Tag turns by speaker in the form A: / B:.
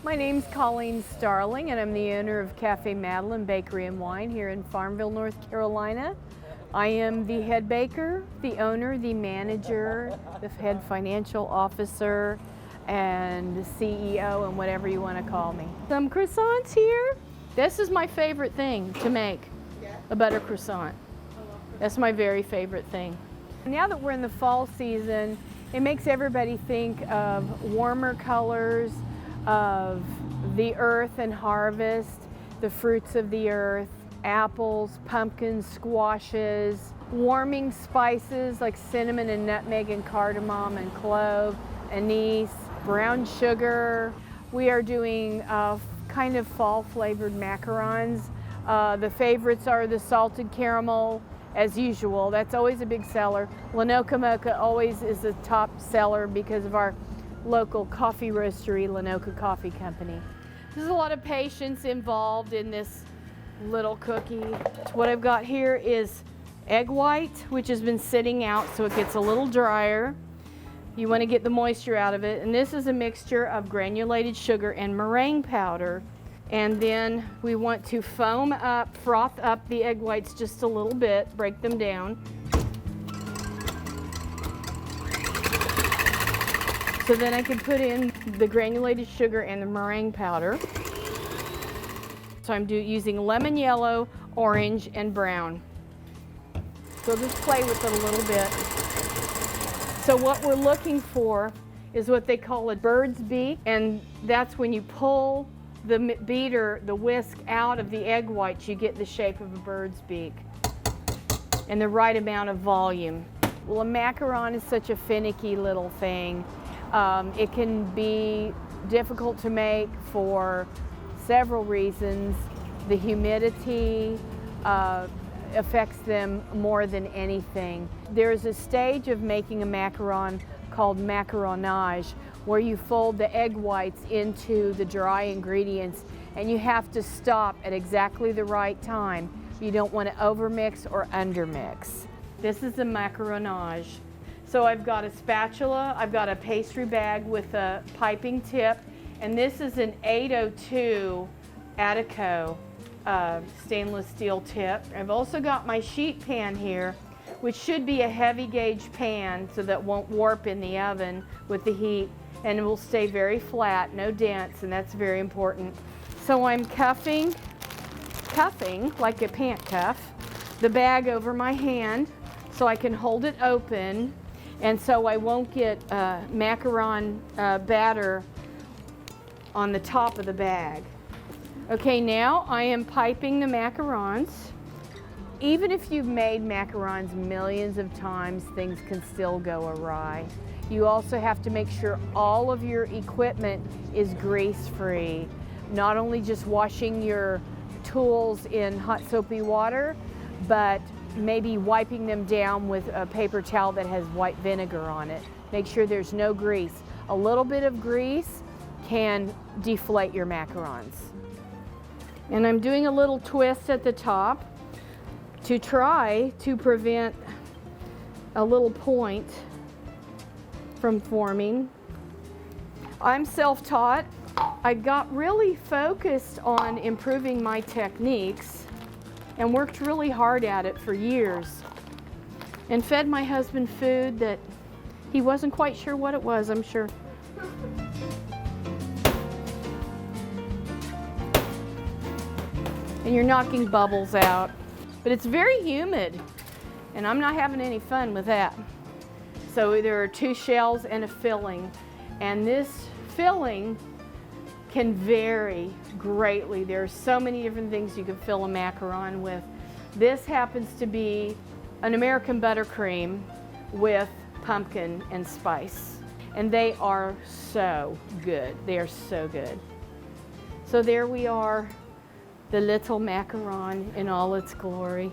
A: My name's Colleen Starling, and I'm the owner of Café Madeleine Bakery and Wine here in Farmville, North Carolina. I am the head baker, the owner, the manager, the head financial officer, and the CEO, and whatever you want to call me. Some croissants here. This is my favorite thing to make, a butter croissant. That's my very favorite thing. Now that we're in the fall season, it makes everybody think of warmer colors, of the earth and harvest, the fruits of the earth, apples, pumpkins, squashes, warming spices like cinnamon and nutmeg and cardamom and clove, anise, brown sugar. We are doing kind of fall flavored macarons. The favorites are the salted caramel, as usual. That's always a big seller. Lanoka Mocha always is a top seller because of our local coffee roastery, Lanoka Coffee Company. There's a lot of patience involved in this little cookie. What I've got here is egg white, which has been sitting out so it gets a little drier. You want to get the moisture out of it. And this is a mixture of granulated sugar and meringue powder. And then we want to foam up, froth up the egg whites just a little bit, break them down. So then I can put in the granulated sugar and the meringue powder. So I'm using lemon yellow, orange, and brown. So just play with it a little bit. So what we're looking for is what they call a bird's beak, and that's when you pull the beater, the whisk out of the egg whites, you get the shape of a bird's beak and the right amount of volume. Well, a macaron is such a finicky little thing. It can be difficult to make for several reasons. The humidity affects them more than anything. There's a stage of making a macaron called macaronage, where you fold the egg whites into the dry ingredients, and you have to stop at exactly the right time. You don't want to overmix or undermix. This is the macaronage. So I've got a spatula, I've got a pastry bag with a piping tip, and this is an 802 Attico stainless steel tip. I've also got my sheet pan here, which should be a heavy gauge pan so that it won't warp in the oven with the heat, and it will stay very flat, no dents, and that's very important. So I'm cuffing like a pant cuff, the bag over my hand so I can hold it open, and so I won't get macaron batter on the top of the bag. Okay, now I am piping the macarons. Even if you've made macarons millions of times, things can still go awry. You also have to make sure all of your equipment is grease-free. Not only just washing your tools in hot soapy water, but maybe wiping them down with a paper towel that has white vinegar on it. Make sure there's no grease. A little bit of grease can deflate your macarons. And I'm doing a little twist at the top to try to prevent a little point from forming. I'm self-taught. I got really focused on improving my techniques and worked really hard at it for years, and fed my husband food that he wasn't quite sure what it was, I'm sure. And you're knocking bubbles out. But it's very humid, and I'm not having any fun with that. So there are 2 shells and a filling, and this filling can vary greatly. There are so many different things you can fill a macaron with. This happens to be an American buttercream with pumpkin and spice, and they are so good. They are so good. So there we are, the little macaron in all its glory.